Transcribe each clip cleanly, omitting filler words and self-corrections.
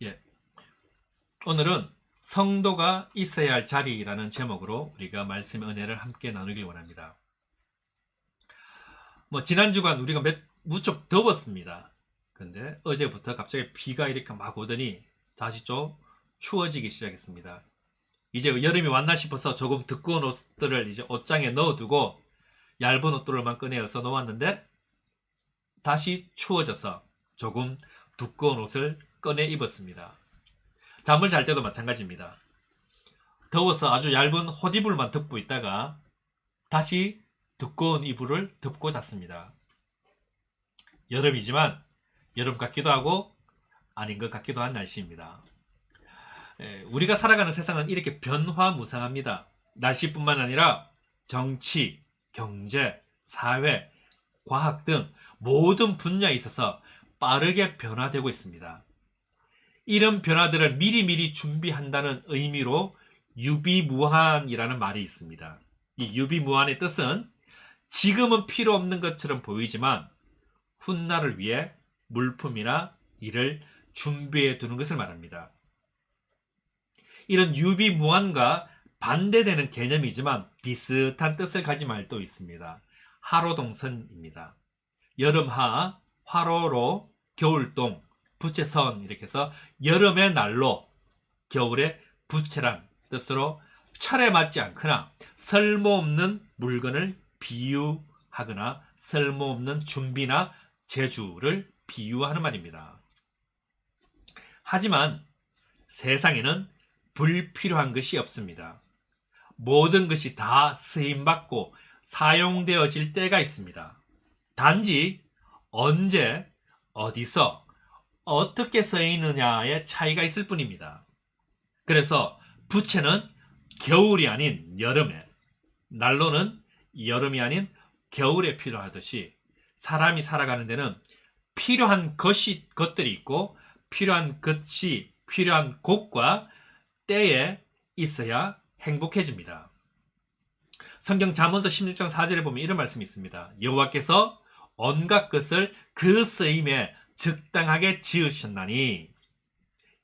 예, 오늘은 성도가 있어야 할 자리라는 제목으로 우리가 말씀의 은혜를 함께 나누길 원합니다. 지난 주간 우리가 무척 더웠습니다. 근데 어제부터 갑자기 비가 이렇게 막 오더니 다시 좀 추워지기 시작했습니다. 이제 여름이 왔나 싶어서 조금 두꺼운 옷들을 이제 옷장에 넣어두고 얇은 옷들만 꺼내어서 놓았는데 다시 추워져서 조금 두꺼운 옷을 꺼내 입었습니다. 잠을 잘 때도 마찬가지입니다. 더워서 아주 얇은 호디불만 덮고 있다가 다시 두꺼운 이불을 덮고 잤습니다. 여름이지만 여름 같기도 하고 아닌 것 같기도 한 날씨입니다. 우리가 살아가는 세상은 이렇게 변화무쌍합니다. 날씨뿐만 아니라 정치, 경제, 사회, 과학 등 모든 분야에 있어서 빠르게 변화되고 있습니다. 이런 변화들을 미리미리 준비한다는 의미로 유비무환이라는 말이 있습니다. 이 유비무환의 뜻은 지금은 필요 없는 것처럼 보이지만 훗날을 위해 물품이나 일을 준비해 두는 것을 말합니다. 이런 유비무환과 반대되는 개념이지만 비슷한 뜻을 가진 말도 있습니다. 하로동선입니다. 여름하, 화로로, 겨울동, 부채선 이렇게 해서 여름의 난로, 겨울의 부채란 뜻으로 철에 맞지 않거나 쓸모없는 물건을 비유하거나 쓸모없는 준비나 재주를 비유하는 말입니다. 하지만 세상에는 불필요한 것이 없습니다. 모든 것이 다 쓰임받고 사용되어질 때가 있습니다. 단지 언제, 어디서, 어떻게 쓰이느냐의 차이가 있을 뿐입니다. 그래서 부채는 겨울이 아닌 여름에, 난로는 여름이 아닌 겨울에 필요하듯이 사람이 살아가는 데는 필요한 것들이 있고 필요한 곳과 때에 있어야 행복해집니다. 성경 잠언서 16장 4절에 보면 이런 말씀이 있습니다. 여호와께서 온갖 것을 그 쓰임에 적당하게 지으셨나니,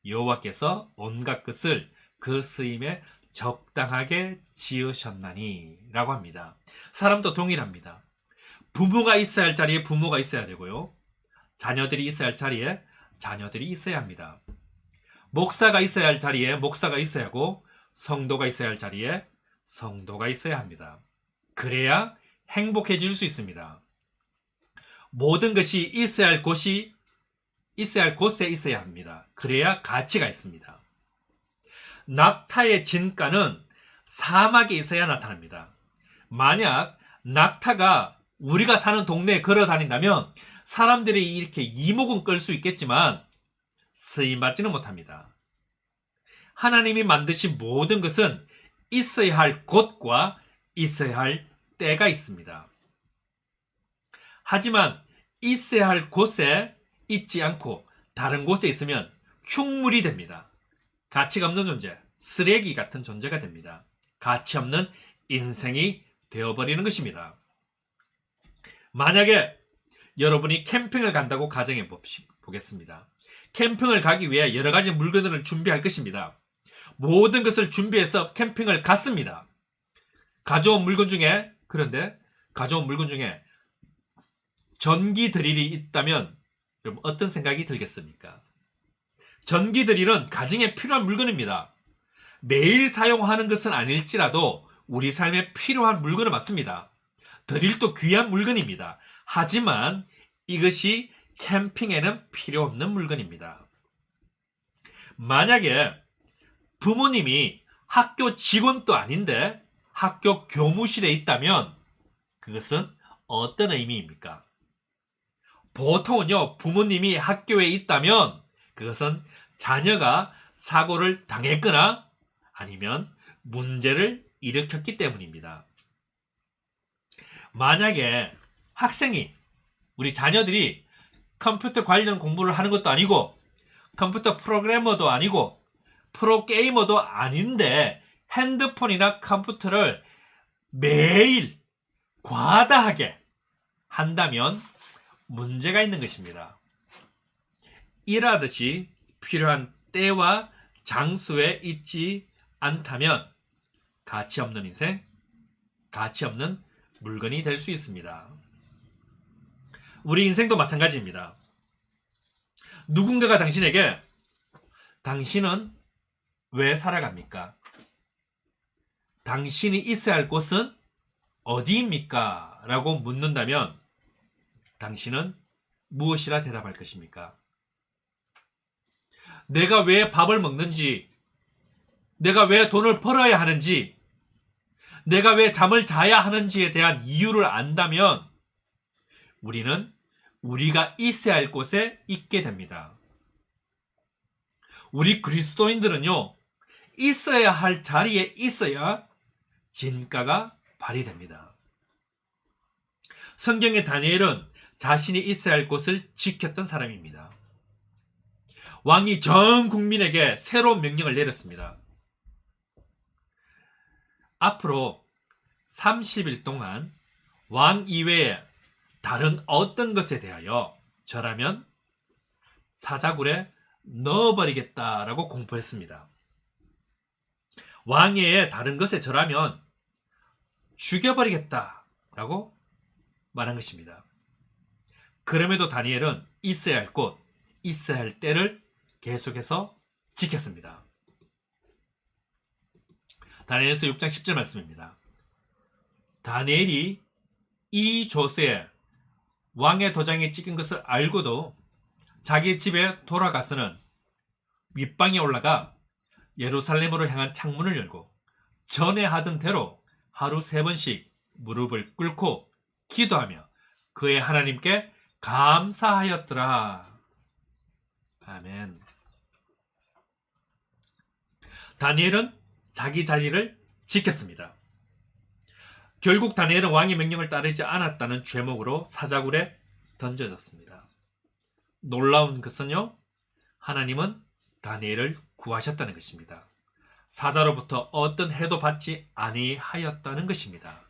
여호와께서 온갖 것을 그 쓰임에 적당하게 지으셨나니 라고 합니다. 사람도 동일합니다. 부모가 있어야 할 자리에 부모가 있어야 되고요, 자녀들이 있어야 할 자리에 자녀들이 있어야 합니다. 목사가 있어야 할 자리에 목사가 있어야 하고 성도가 있어야 할 자리에 성도가 있어야 합니다. 그래야 행복해질 수 있습니다. 모든 것이 있어야 할 곳에 있어야 합니다. 그래야 가치가 있습니다. 낙타의 진가는 사막에 있어야 나타납니다. 만약 낙타가 우리가 사는 동네에 걸어 다닌다면 사람들이 이렇게 이목은 끌 수 있겠지만 쓰임받지는 못합니다. 하나님이 만드신 모든 것은 있어야 할 곳과 있어야 할 때가 있습니다. 하지만 있어야 할 곳에 있지 않고 다른 곳에 있으면 흉물이 됩니다. 가치가 없는 존재, 쓰레기 같은 존재가 됩니다. 가치 없는 인생이 되어버리는 것입니다. 만약에 여러분이 캠핑을 간다고 가정해 보겠습니다. 캠핑을 가기 위해 여러 가지 물건들을 준비할 것입니다. 모든 것을 준비해서 캠핑을 갔습니다. 그런데 가져온 물건 중에 전기 드릴이 있다면 여러분 어떤 생각이 들겠습니까? 전기 드릴은 가정에 필요한 물건입니다. 매일 사용하는 것은 아닐지라도 우리 삶에 필요한 물건은 맞습니다. 드릴도 귀한 물건입니다. 하지만 이것이 캠핑에는 필요 없는 물건입니다. 만약에 부모님이 학교 직원도 아닌데 학교 교무실에 있다면 그것은 어떤 의미입니까? 보통은요, 부모님이 학교에 있다면 그것은 자녀가 사고를 당했거나 아니면 문제를 일으켰기 때문입니다. 만약에 우리 자녀들이 컴퓨터 관련 공부를 하는 것도 아니고 컴퓨터 프로그래머도 아니고 프로게이머도 아닌데 핸드폰이나 컴퓨터를 매일 과다하게 한다면 문제가 있는 것입니다. 일하듯이 필요한 때와 장소에 있지 않다면 가치 없는 인생, 가치 없는 물건이 될 수 있습니다. 우리 인생도 마찬가지입니다. 누군가가 당신에게 당신은 왜 살아갑니까? 당신이 있어야 할 곳은 어디입니까? 라고 묻는다면 당신은 무엇이라 대답할 것입니까? 내가 왜 밥을 먹는지, 내가 왜 돈을 벌어야 하는지, 내가 왜 잠을 자야 하는지에 대한 이유를 안다면 우리는 우리가 있어야 할 곳에 있게 됩니다. 우리 그리스도인들은요, 있어야 할 자리에 있어야 진가가 발휘됩니다. 성경의 다니엘은 자신이 있어야 할 곳을 지켰던 사람입니다. 왕이 전 국민에게 새로운 명령을 내렸습니다. 앞으로 30일 동안 왕 이외에 다른 어떤 것에 대하여 절하면 사자굴에 넣어버리겠다라고 공포했습니다. 왕 외에 다른 것에 절하면 죽여버리겠다라고 말한 것입니다. 그럼에도 다니엘은 있어야 할 곳, 있어야 할 때를 계속해서 지켰습니다. 다니엘서 6장 10절 말씀입니다. 다니엘이 이 조서에 왕의 도장에 찍힌 것을 알고도 자기 집에 돌아가서는 윗방에 올라가 예루살렘으로 향한 창문을 열고 전에 하던 대로 하루 3번씩 무릎을 꿇고 기도하며 그의 하나님께 감사하였더라. 아멘. 다니엘은 자기 자리를 지켰습니다. 결국 다니엘은 왕의 명령을 따르지 않았다는 죄목으로 사자굴에 던져졌습니다. 놀라운 것은요, 하나님은 다니엘을 구하셨다는 것입니다. 사자로부터 어떤 해도 받지 아니하였다는 것입니다.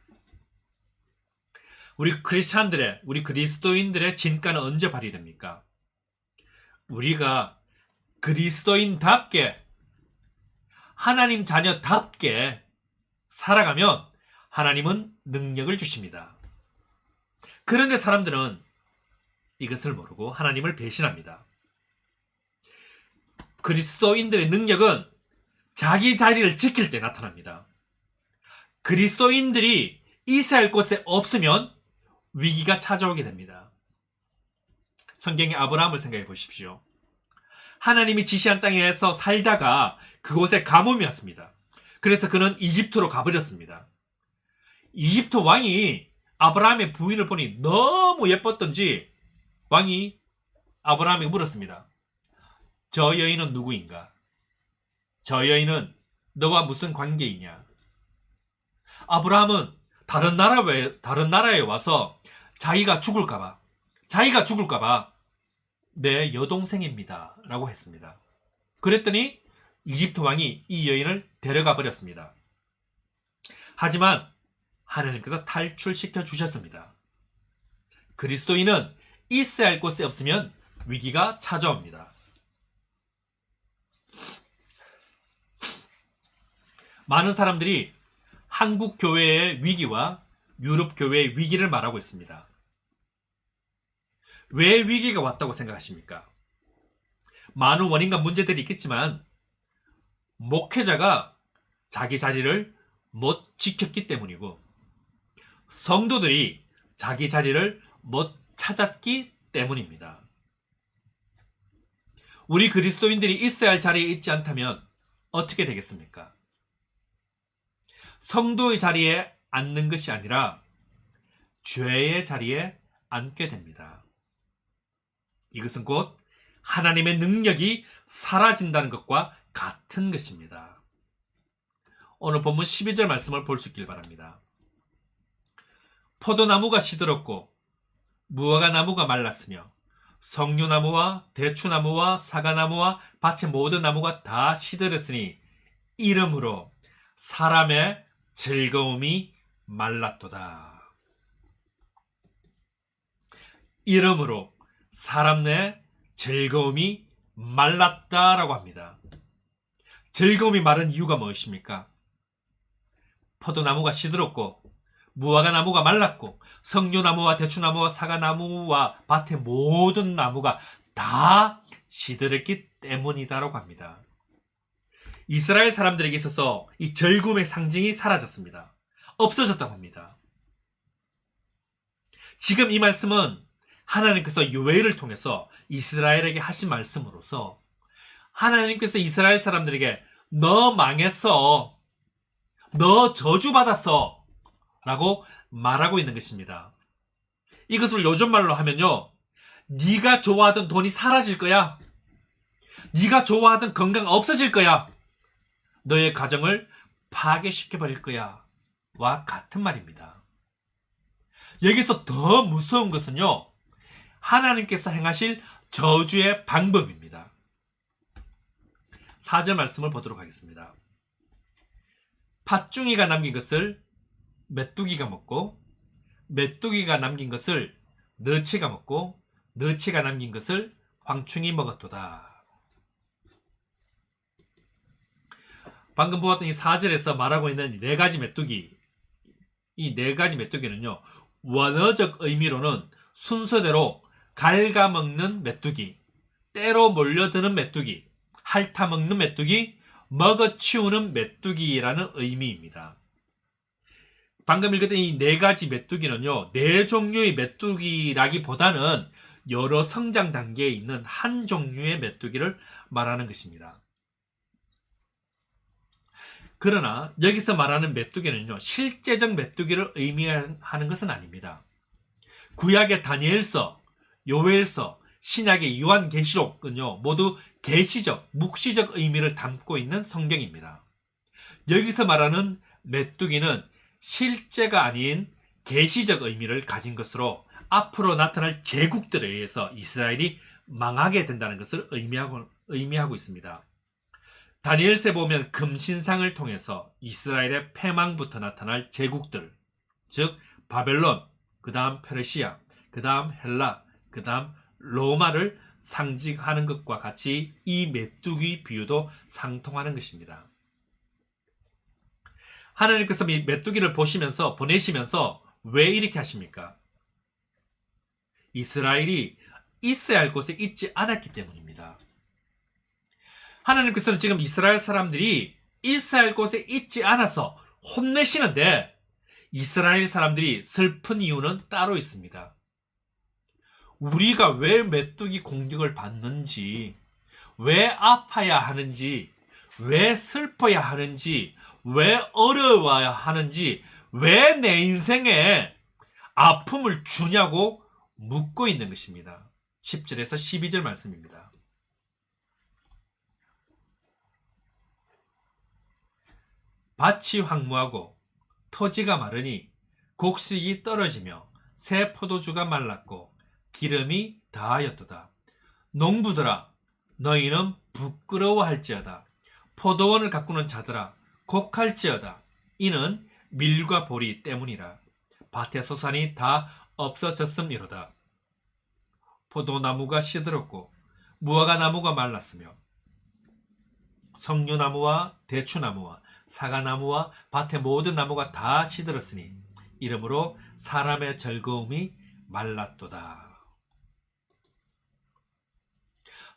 우리 크리스찬들의, 우리 그리스도인들의 진가는 언제 발휘됩니까? 우리가 그리스도인답게, 하나님 자녀답게 살아가면 하나님은 능력을 주십니다. 그런데 사람들은 이것을 모르고 하나님을 배신합니다. 그리스도인들의 능력은 자기 자리를 지킬 때 나타납니다. 그리스도인들이 있어야 할 곳에 없으면 위기가 찾아오게 됩니다. 성경의 아브라함을 생각해 보십시오. 하나님이 지시한 땅에서 살다가 그곳에 가뭄이 왔습니다. 그래서 그는 이집트로 가버렸습니다. 이집트 왕이 아브라함의 부인을 보니 너무 예뻤던지 왕이 아브라함에게 물었습니다. 저 여인은 누구인가? 저 여인은 너와 무슨 관계이냐? 아브라함은 다른 나라에 와서 자기가 죽을까봐 내 여동생입니다 라고 했습니다. 그랬더니 이집트 왕이 이 여인을 데려가 버렸습니다. 하지만 하나님께서 탈출시켜 주셨습니다. 그리스도인은 있어야 할 곳에 없으면 위기가 찾아옵니다. 많은 사람들이 한국 교회의 위기와 유럽 교회의 위기를 말하고 있습니다. 왜 위기가 왔다고 생각하십니까? 많은 원인과 문제들이 있겠지만 목회자가 자기 자리를 못 지켰기 때문이고 성도들이 자기 자리를 못 찾았기 때문입니다. 우리 그리스도인들이 있어야 할 자리에 있지 않다면 어떻게 되겠습니까? 성도의 자리에 앉는 것이 아니라 죄의 자리에 앉게 됩니다. 이것은 곧 하나님의 능력이 사라진다는 것과 같은 것입니다. 오늘 본문 12절 말씀을 볼 수 있길 바랍니다. 포도나무가 시들었고 무화과 나무가 말랐으며 석류나무와 대추나무와 사과나무와 밭의 모든 나무가 다 시들었으니 이러므로 사람의 즐거움이 말랐도다. 이러므로 사람 내 즐거움이 말랐다라고 합니다. 즐거움이 마른 이유가 무엇입니까? 포도나무가 시들었고 무화과나무가 말랐고 석류나무와 대추나무와 사과나무와 밭의 모든 나무가 다 시들었기 때문이다라고 합니다. 이스라엘 사람들에게 있어서 이 즐거움의 상징이 사라졌습니다. 없어졌다고 합니다. 지금 이 말씀은 하나님께서 요엘을 통해서 이스라엘에게 하신 말씀으로서 하나님께서 이스라엘 사람들에게 너 망했어, 너 저주받았어 라고 말하고 있는 것입니다. 이것을 요즘 말로 하면요, 네가 좋아하던 돈이 사라질 거야, 네가 좋아하던 건강 없어질 거야, 너의 가정을 파괴시켜버릴 거야 와 같은 말입니다. 여기서 더 무서운 것은요, 하나님께서 행하실 저주의 방법입니다. 4절 말씀을 보도록 하겠습니다. 팥중이가 남긴 것을 메뚜기가 먹고 메뚜기가 남긴 것을 너치가 먹고 너치가 남긴 것을 황충이 먹었도다. 방금 보았던 이 4절에서 말하고 있는 이 네 가지 메뚜기, 이 네 가지 메뚜기는요, 원어적 의미로는 순서대로 갉아먹는 메뚜기, 때로 몰려드는 메뚜기, 핥아먹는 메뚜기, 먹어치우는 메뚜기라는 의미입니다. 방금 읽었던 이 네 가지 메뚜기는요, 네 종류의 메뚜기라기보다는 여러 성장 단계에 있는 한 종류의 메뚜기를 말하는 것입니다. 그러나 여기서 말하는 메뚜기는요, 실제적 메뚜기를 의미하는 것은 아닙니다. 구약의 다니엘서, 요엘서, 신약의 요한계시록은요, 모두 계시적, 묵시적 의미를 담고 있는 성경입니다. 여기서 말하는 메뚜기는 실제가 아닌 계시적 의미를 가진 것으로 앞으로 나타날 제국들에 의해서 이스라엘이 망하게 된다는 것을 의미하고 있습니다. 다니엘서에 보면 금신상을 통해서 이스라엘의 패망부터 나타날 제국들, 즉 바벨론, 그 다음 페르시아, 그 다음 헬라, 그 다음 로마를 상징하는 것과 같이 이 메뚜기 비유도 상통하는 것입니다. 하나님께서 이 메뚜기를 보내시면서 왜 이렇게 하십니까? 이스라엘이 있어야 할 곳에 있지 않았기 때문입니다. 하나님께서는 지금 이스라엘 사람들이 있어야 할 곳에 있지 않아서 혼내시는데, 이스라엘 사람들이 슬픈 이유는 따로 있습니다. 우리가 왜 메뚜기 공격을 받는지, 왜 아파야 하는지, 왜 슬퍼야 하는지, 왜 어려워야 하는지, 왜 내 인생에 아픔을 주냐고 묻고 있는 것입니다. 10절에서 12절 말씀입니다. 밭이 황무하고 토지가 마르니 곡식이 떨어지며 새 포도주가 말랐고 기름이 다하였도다. 농부들아, 너희는 부끄러워할지어다. 포도원을 가꾸는 자들아, 곡할지어다. 이는 밀과 보리 때문이라. 밭의 소산이 다 없어졌음이로다. 포도나무가 시들었고 무화과나무가 말랐으며 석류나무와 대추나무와 사과나무와 밭의 모든 나무가 다 시들었으니 이러므로 사람의 즐거움이 말랐도다.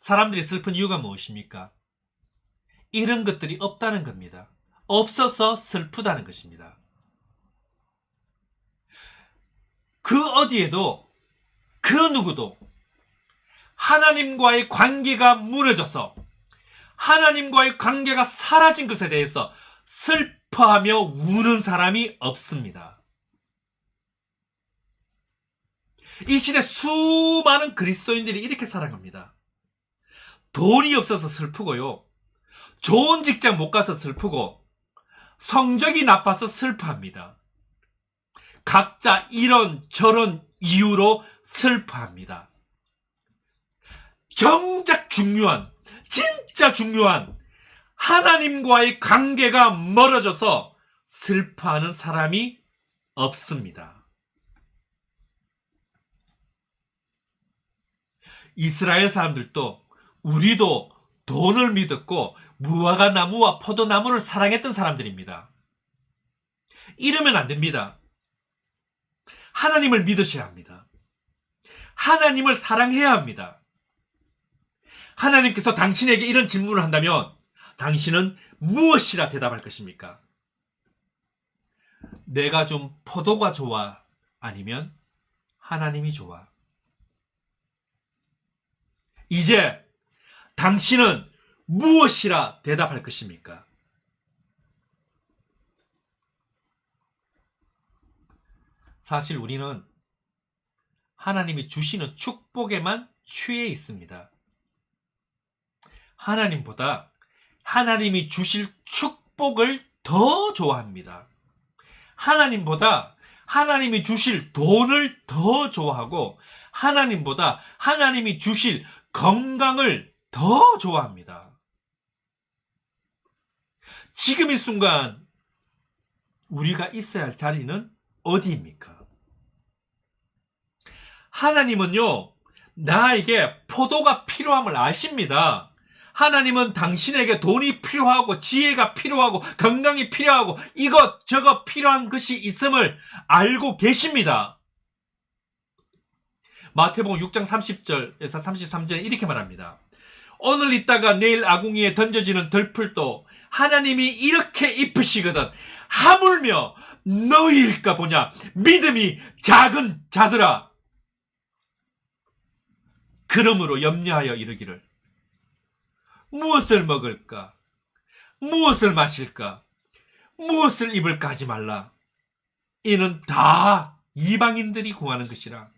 사람들이 슬픈 이유가 무엇입니까? 이런 것들이 없다는 겁니다. 없어서 슬프다는 것입니다. 그 어디에도 그 누구도 하나님과의 관계가 무너져서 하나님과의 관계가 사라진 것에 대해서 슬퍼하며 우는 사람이 없습니다. 이 시대 수많은 그리스도인들이 이렇게 살아갑니다. 돈이 없어서 슬프고요, 좋은 직장 못 가서 슬프고, 성적이 나빠서 슬퍼합니다. 각자 이런 저런 이유로 슬퍼합니다. 정작 중요한, 진짜 중요한 하나님과의 관계가 멀어져서 슬퍼하는 사람이 없습니다. 이스라엘 사람들도 우리도 돈을 믿었고 무화과 나무와 포도나무를 사랑했던 사람들입니다. 이러면 안 됩니다. 하나님을 믿으셔야 합니다. 하나님을 사랑해야 합니다. 하나님께서 당신에게 이런 질문을 한다면 당신은 무엇이라 대답할 것입니까? 내가 준 포도가 좋아? 아니면 하나님이 좋아? 이제 당신은 무엇이라 대답할 것입니까? 사실 우리는 하나님이 주시는 축복에만 취해 있습니다. 하나님보다 하나님이 주실 축복을 더 좋아합니다. 하나님보다 하나님이 주실 돈을 더 좋아하고 하나님보다 하나님이 주실 건강을 더 좋아합니다. 지금 이 순간 우리가 있어야 할 자리는 어디입니까? 하나님은요, 나에게 포도가 필요함을 아십니다. 하나님은 당신에게 돈이 필요하고 지혜가 필요하고 건강이 필요하고 이것저것 필요한 것이 있음을 알고 계십니다. 마태복음 6장 30절에서 33절에 이렇게 말합니다. 오늘 있다가 내일 아궁이에 던져지는 들풀도 하나님이 이렇게 입으시거든 하물며 너희일까 보냐 믿음이 작은 자들아. 그러므로 염려하여 이르기를 무엇을 먹을까? 무엇을 마실까? 무엇을 입을까 하지 말라. 이는 다 이방인들이 구하는 것이라.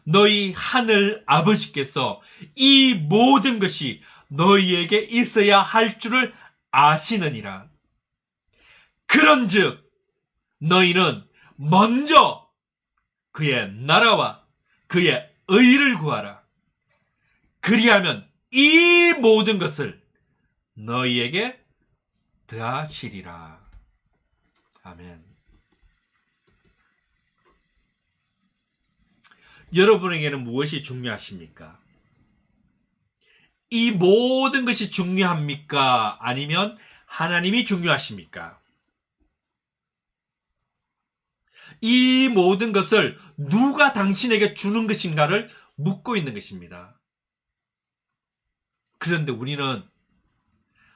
너희 하늘 아버지께서 이 모든 것이 너희에게 있어야 할 줄을 아시느니라. 그런즉 너희는 먼저 그의 나라와 그의 의를 구하라. 그리하면 이 모든 것을 너희에게 더하시리라. 아멘. 여러분에게는 무엇이 중요하십니까? 이 모든 것이 중요합니까? 아니면 하나님이 중요하십니까? 이 모든 것을 누가 당신에게 주는 것인가를 묻고 있는 것입니다. 그런데 우리는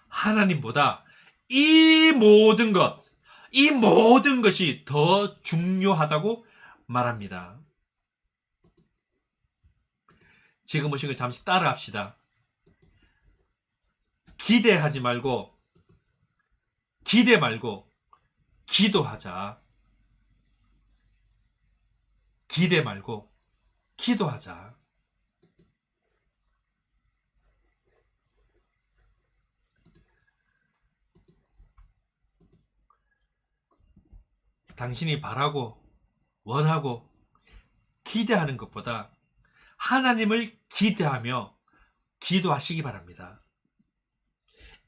하나님보다 이 모든 것이 더 중요하다고 말합니다. 지금 오신 거 잠시 따라 합시다. 기대 말고 기도하자. 기대 말고 기도하자. 당신이 바라고 원하고 기대하는 것보다 하나님을 기대하며 기도하시기 바랍니다.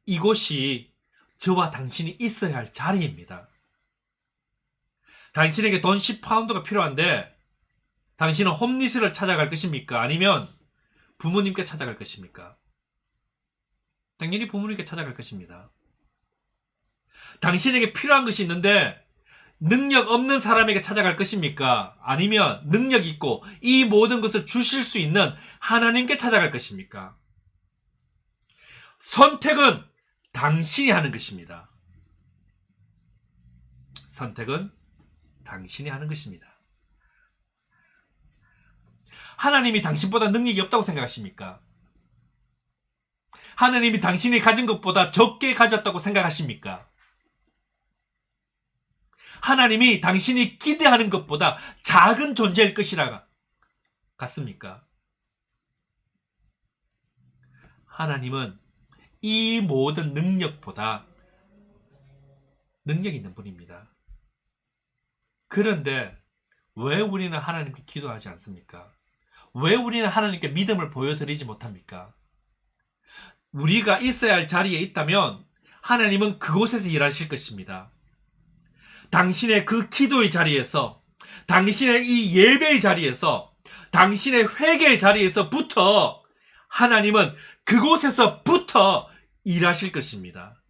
이곳이 저와 당신이 있어야 할 자리입니다. 당신에게 돈 10파운드가 필요한데 당신은 홈리스를 찾아갈 것입니까? 아니면 부모님께 찾아갈 것입니까? 당연히 부모님께 찾아갈 것입니다. 당신에게 필요한 것이 있는데 능력 없는 사람에게 찾아갈 것입니까? 아니면 능력 있고 이 모든 것을 주실 수 있는 하나님께 찾아갈 것입니까? 선택은 당신이 하는 것입니다. 선택은 당신이 하는 것입니다. 하나님이 당신보다 능력이 없다고 생각하십니까? 하나님이 당신이 가진 것보다 적게 가졌다고 생각하십니까? 하나님이 당신이 기대하는 것보다 작은 존재일 것이라 같습니까? 하나님은 이 모든 능력보다 능력 있는 분입니다. 그런데 왜 우리는 하나님께 기도하지 않습니까? 왜 우리는 하나님께 믿음을 보여드리지 못합니까? 우리가 있어야 할 자리에 있다면 하나님은 그곳에서 일하실 것입니다. 당신의 그 기도의 자리에서, 당신의 이 예배의 자리에서, 당신의 회개의 자리에서부터 하나님은 그곳에서부터 일하실 것입니다.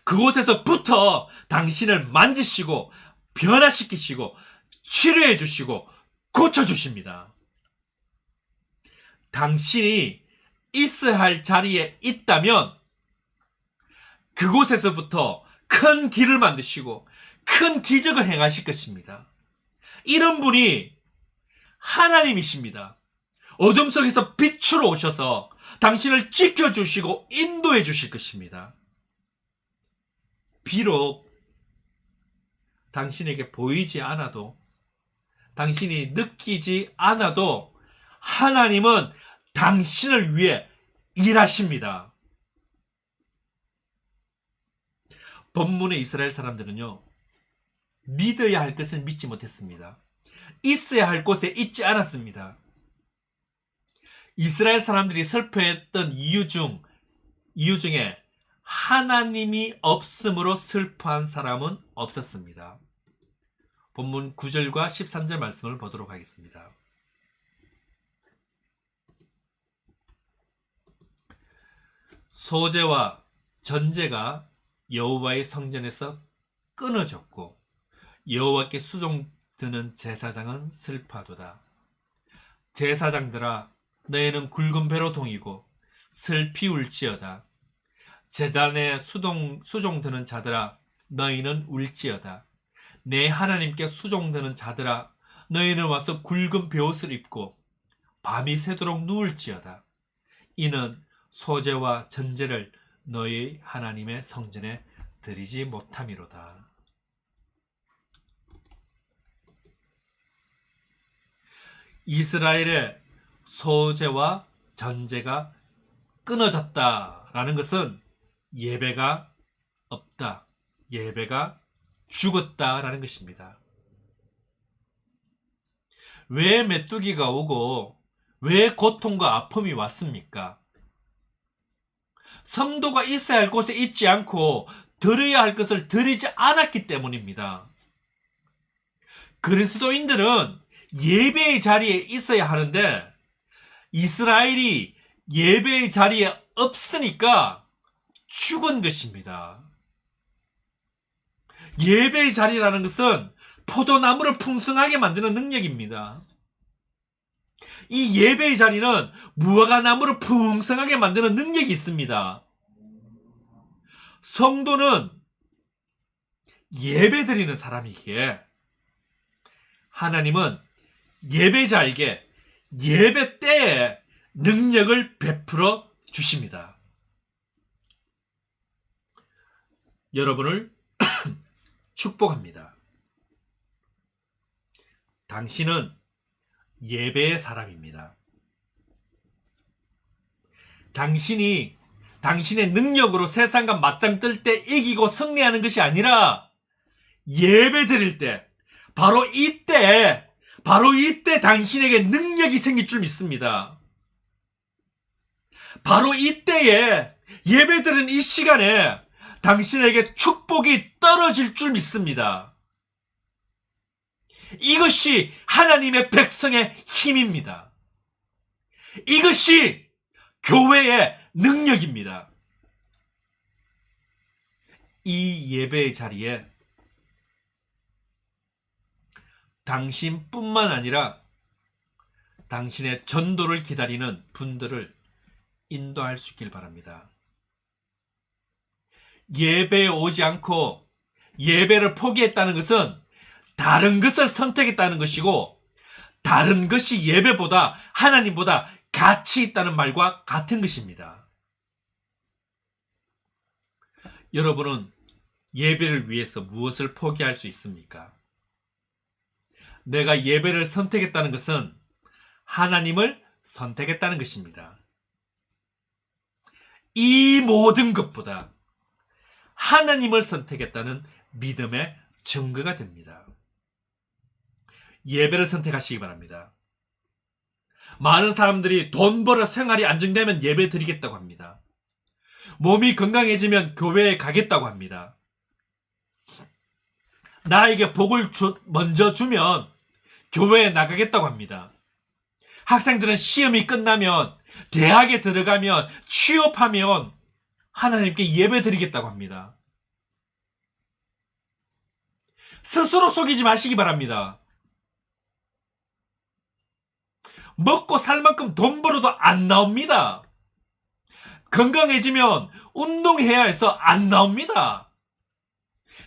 그곳에서부터 당신을 만지시고 변화시키시고 치료해 주시고 고쳐 주십니다. 당신이 있어야 할 자리에 있다면 그곳에서부터 큰 길을 만드시고 큰 기적을 행하실 것입니다. 이런 분이 하나님이십니다. 어둠 속에서 빛으로 오셔서 당신을 지켜주시고 인도해 주실 것입니다. 비록 당신에게 보이지 않아도, 당신이 느끼지 않아도 하나님은 당신을 위해 일하십니다. 본문의 이스라엘 사람들은요, 믿어야 할 것을 믿지 못했습니다. 있어야 할 곳에 있지 않았습니다. 이스라엘 사람들이 슬퍼했던 이유 중에 하나님이 없음으로 슬퍼한 사람은 없었습니다. 본문 9절과 13절 말씀을 보도록 하겠습니다. 소제와 전제가 여호와의 성전에서 끊어졌고 여호와께 수종 드는 제사장은 슬퍼하도다. 제사장들아, 너희는 굵은 배로 동이고 슬피 울지어다. 제단에 수종 드는 자들아, 너희는 울지어다. 내 하나님께 수종 드는 자들아, 너희는 와서 굵은 베옷을 입고 밤이 새도록 누울지어다. 이는 소제와 전제를 너희 하나님의 성전에 드리지 못함이로다. 이스라엘의 소제와 전제가 끊어졌다라는 것은 예배가 없다, 예배가 죽었다라는 것입니다. 왜 메뚜기가 오고 왜 고통과 아픔이 왔습니까? 성도가 있어야 할 곳에 있지 않고 드려야 할 것을 드리지 않았기 때문입니다. 그리스도인들은 예배의 자리에 있어야 하는데 이스라엘이 예배의 자리에 없으니까 죽은 것입니다. 예배의 자리라는 것은 포도나무를 풍성하게 만드는 능력입니다. 이 예배의 자리는 무화과 나무를 풍성하게 만드는 능력이 있습니다. 성도는 예배 드리는 사람이기에 하나님은 예배자에게 예배 때에 능력을 베풀어 주십니다. 여러분을 축복합니다. 당신은 예배의 사람입니다. 당신이 당신의 능력으로 세상과 맞짱 뜰 때 이기고 승리하는 것이 아니라 예배 드릴 때, 바로 이때 당신에게 능력이 생길 줄 믿습니다. 바로 이때에 예배 드리는 이 시간에 당신에게 축복이 떨어질 줄 믿습니다. 이것이 하나님의 백성의 힘입니다. 이것이 교회의 능력입니다. 이 예배의 자리에 당신뿐만 아니라 당신의 전도를 기다리는 분들을 인도할 수 있길 바랍니다. 예배에 오지 않고 예배를 포기했다는 것은 다른 것을 선택했다는 것이고, 다른 것이 예배보다 하나님보다 가치 있다는 말과 같은 것입니다. 여러분은 예배를 위해서 무엇을 포기할 수 있습니까? 내가 예배를 선택했다는 것은 하나님을 선택했다는 것입니다. 이 모든 것보다 하나님을 선택했다는 믿음의 증거가 됩니다. 예배를 선택하시기 바랍니다. 많은 사람들이 돈 벌어 생활이 안정되면 예배 드리겠다고 합니다. 몸이 건강해지면 교회에 가겠다고 합니다. 나에게 복을 먼저 주면 교회에 나가겠다고 합니다. 학생들은 시험이 끝나면 대학에 들어가면, 취업하면 하나님께 예배 드리겠다고 합니다. 스스로 속이지 마시기 바랍니다. 먹고 살 만큼 돈 벌어도 안 나옵니다. 건강해지면 운동해야 해서 안 나옵니다.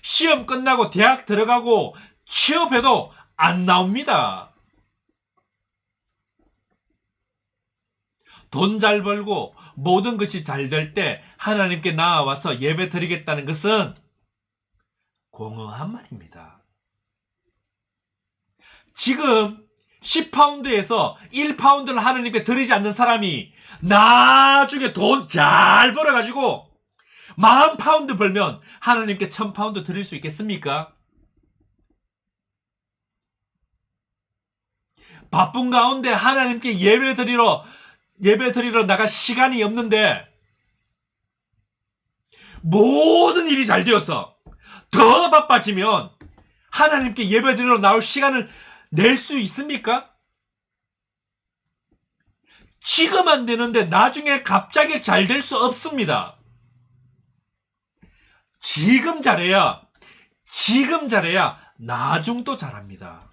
시험 끝나고 대학 들어가고 취업해도 안 나옵니다. 돈 잘 벌고 모든 것이 잘 될 때 하나님께 나와서 예배 드리겠다는 것은 공허한 말입니다. 지금 10파운드에서 1파운드를 하나님께 드리지 않는 사람이 나중에 돈 잘 벌어가지고 10,000파운드 벌면 하나님께 1,000파운드 드릴 수 있겠습니까? 바쁜 가운데 하나님께 예배 드리러 나갈 시간이 없는데 모든 일이 잘 되어서 더 바빠지면 하나님께 예배 드리러 나올 시간을 낼 수 있습니까? 지금 안 되는데 나중에 갑자기 잘 될 수 없습니다. 지금 잘해야 나중도 잘합니다.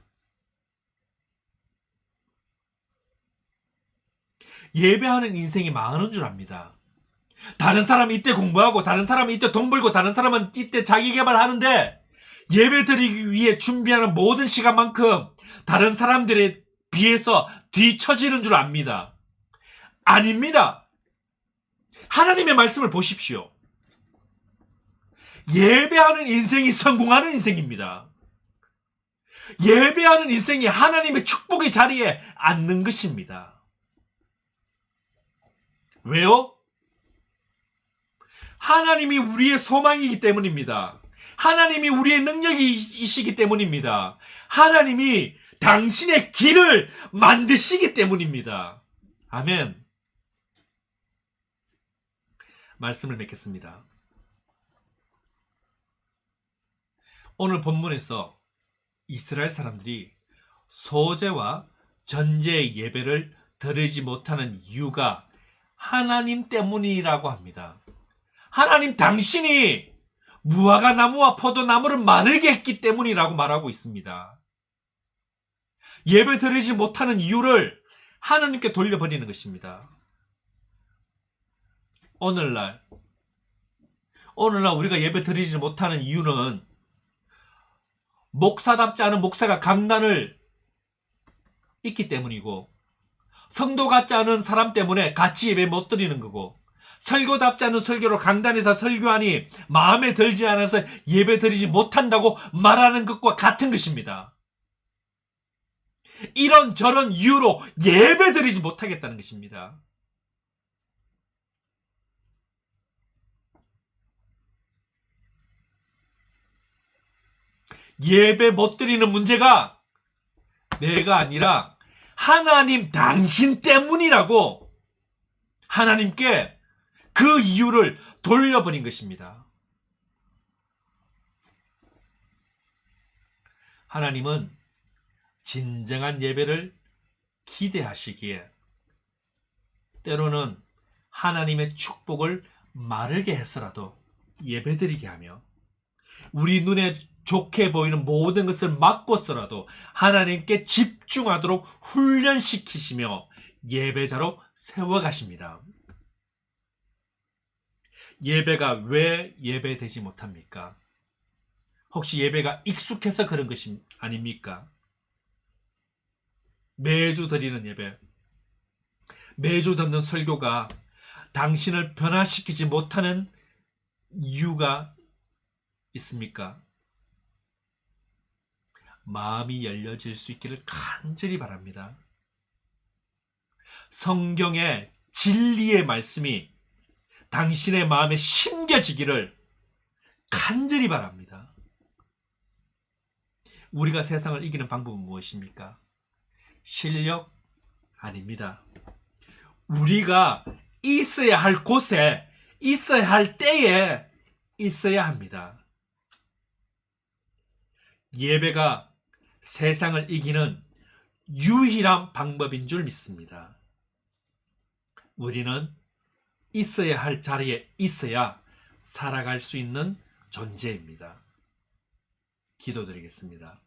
예배하는 인생이 망하는 줄 압니다. 다른 사람은 이때 공부하고, 다른 사람은 이때 돈 벌고, 다른 사람은 이때 자기 개발하는데 예배 드리기 위해 준비하는 모든 시간만큼 다른 사람들에 비해서 뒤처지는 줄 압니다. 아닙니다. 하나님의 말씀을 보십시오. 예배하는 인생이 성공하는 인생입니다. 예배하는 인생이 하나님의 축복의 자리에 앉는 것입니다. 왜요? 하나님이 우리의 소망이기 때문입니다. 하나님이 우리의 능력이시기 때문입니다. 하나님이 당신의 길을 만드시기 때문입니다. 아멘. 말씀을 맺겠습니다. 오늘 본문에서 이스라엘 사람들이 소제와 전제의 예배를 드리지 못하는 이유가 하나님 때문이라고 합니다. 하나님 당신이 무화과 나무와 포도나무를 마르게 했기 때문이라고 말하고 있습니다. 예배 드리지 못하는 이유를 하나님께 돌려버리는 것입니다. 오늘날 우리가 예배 드리지 못하는 이유는 목사답지 않은 목사가 강단을 있기 때문이고, 성도 같지 않은 사람 때문에 같이 예배 못 드리는 거고, 설교답지 않은 설교로 강단에서 설교하니 마음에 들지 않아서 예배 드리지 못한다고 말하는 것과 같은 것입니다. 이런저런 이유로 예배 드리지 못하겠다는 것입니다. 예배 못 드리는 문제가 내가 아니라 하나님 당신 때문이라고 하나님께 그 이유를 돌려버린 것입니다. 하나님은 진정한 예배를 기대하시기에 때로는 하나님의 축복을 마르게 해서라도 예배드리게 하며, 우리 눈에 좋게 보이는 모든 것을 막고서라도 하나님께 집중하도록 훈련시키시며 예배자로 세워가십니다. 예배가 왜 예배되지 못합니까? 혹시 예배가 익숙해서 그런 것이 아닙니까? 매주 드리는 예배, 매주 듣는 설교가 당신을 변화시키지 못하는 이유가 있습니까? 마음이 열려질 수 있기를 간절히 바랍니다. 성경의 진리의 말씀이 당신의 마음에 심겨지기를 간절히 바랍니다. 우리가 세상을 이기는 방법은 무엇입니까? 실력? 아닙니다. 우리가 있어야 할 곳에, 있어야 할 때에 있어야 합니다. 예배가 세상을 이기는 유일한 방법인 줄 믿습니다. 우리는 있어야 할 자리에 있어야 살아갈 수 있는 존재입니다. 기도드리겠습니다.